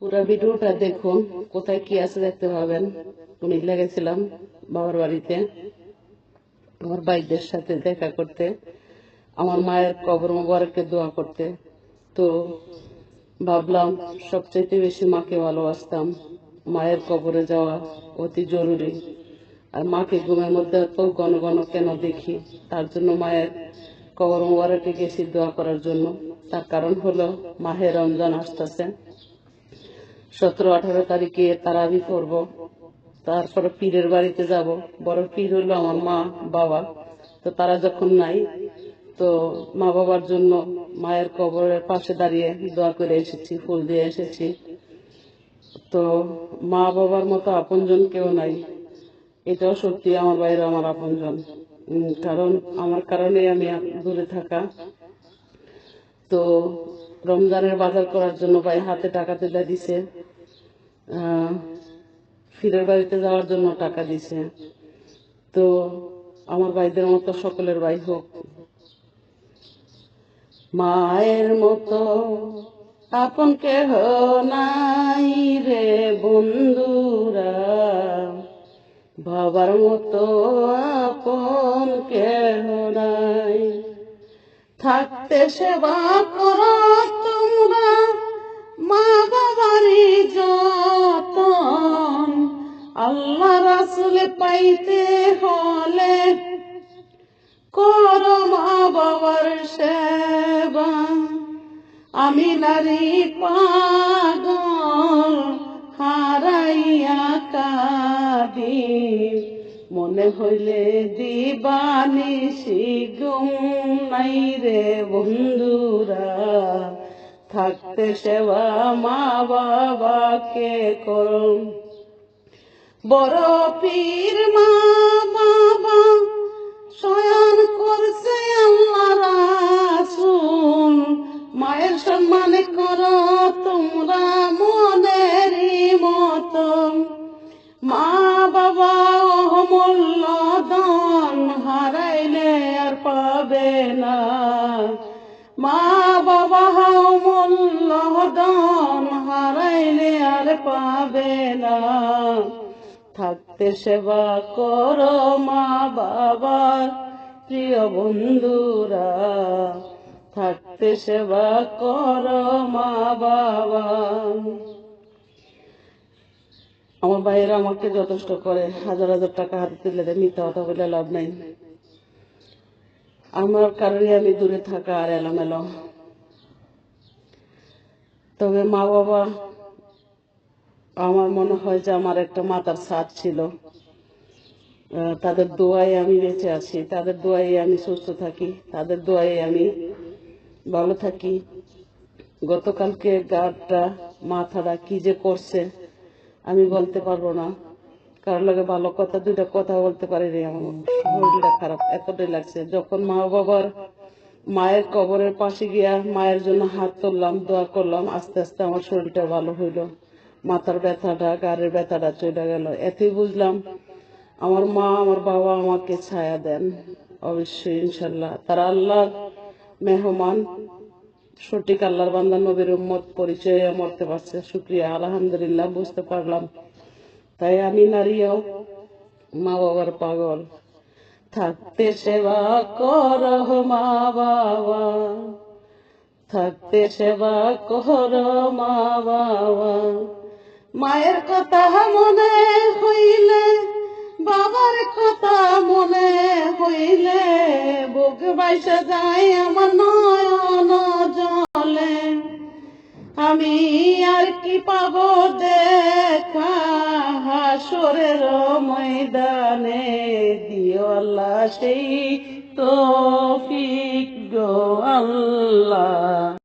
পুরো ভিডিওটা দেখুন, কোথায় কি আছে দেখতে পাবেন। কুমিল্লা গেছিলাম বাবার বাড়িতে আমার ভাইদের সাথে দেখা করতে, আমার মায়ের কবর মোবারকে দোয়া করতে। তো ভাবলাম সবচাইতে বেশি মাকে ভালোবাসতাম, মায়ের কবরে যাওয়া অতি জরুরি। আর মাকে ঘুমের মধ্যে তো ঘন ঘন কেন দেখি, তার জন্য মায়ের কবর মোবারকে গেছি দোয়া করার জন্য। তার কারণ হলো মাহে রমজান আসতেছে, 17-18 তারিখে তারাবি করব, তারপরে পীরের বাড়িতে যাব। বড় পীর হলো আমার মা বাবা, তো তারা যখন নাই, তো মা বাবার জন্য মায়ের কবরের পাশে দাঁড়িয়ে দোয়া করে এসেছি, ফুল দিয়ে এসেছি। তো মা বাবার মতো আপনজন কেউ নাই, এটাও সত্যি। আমার বাইরে আমার আপনজন, কারণ আমার কারণে আমি দূরে থাকা। তো রমজানের বাজার করার জন্য ভাই হাতে টাকা তুলে দিছে, ফিরের বাড়িতে যাওয়ার জন্য টাকা দিছে। তো আমার ভাইদের মতো সকলের ভাই হোক। মায়ের মতো আপন কেহ নাই রে বন্ধুরা, বাবার মতো আপন কেহ নাই। থাকতে সেবা করো তোমরা, মা বাবারই যতন। আল্লাহ রাসূল পাইতে হলে করো মা বাবার সেবা। আমি নারী পাগল হারাইয়া কাঁদি, মনে হইলে দিবানিশি ঘুম নাই রে বন্ধুরা। থাকতে সেবা মা বাবাকে করো। বড় পীর মা বাবা শয়ন করছে আল্লাহ রাসূল, মায়ের সম্মান করো তোমরা মনেরই মতো। মা বাবা অমূল্য দান, হারাইলে আর পাবে না। মা বাবা অমূল্য দান, হারাইলে আর পাবে না। থাকতে সেবা করো মা বাবার প্রিয় বন্ধুরা, থাকতে সেবা করো মা বাবা। আমার ভাইয়েরা আমাকে যথেষ্ট করে, হাজার হাজার টাকা হাতে তুলে দেয়, মিথ্যা কথা বলে লাভ নাই। আমার কারণে আমি দূরে থাকা আর এলোমেলো। তবে মা বাবা, আমার মনে হয় যে আমার একটা মাথার ছাদ ছিল, তাদের দোয়ায় আমি বেঁচে আছি, তাদের দোয়ায় আমি সুস্থ থাকি, তাদের দোয়ায় আমি ভালো থাকি। গতকালকে গাটা মাথাটা কি যে করছে আমি বলতে পারবো না। কারোর লাগে ভালো কথা দুইটা কথা বলতে পারিনি, আমার শরীরটা খারাপ এতটাই লাগছে। যখন মা বাবার মায়ের কবরের পাশে গিয়া মায়ের জন্য হাত তুললাম, দোয়া করলাম, আস্তে আস্তে আমার শরীরটা ভালো হইল, মাথার ব্যথাটা গাড়ির ব্যথাটা চলে গেল। এতেই বুঝলাম আমার মা আমার বাবা আমাকে ছায়া দেন অবশ্যই, ইনশাল্লাহ। তারা আল্লাহর মেহমান, সঠিক আল্লাহর বান্দা, নবীর উম্মত পরিচয়ে মরতে পারছে, শুকরিয়া, আলহামদুলিল্লাহ, বুঝতে পারলাম। তাই আমি নারীও মা বাবার পাগল। থাকতে সেবা করো মা বাবা, থাকতে সেবা করো মা বাবা। মায়ের কথা মনে হইলে, বাবার কথা মনে হইলে, বুক বাইসে যায় আমার নয়ন জলে। আমি আর কি পাবো দেখা হাসরের ময়দানে, দিও আল্লাহ সেই তৌফিক গো আল্লাহ।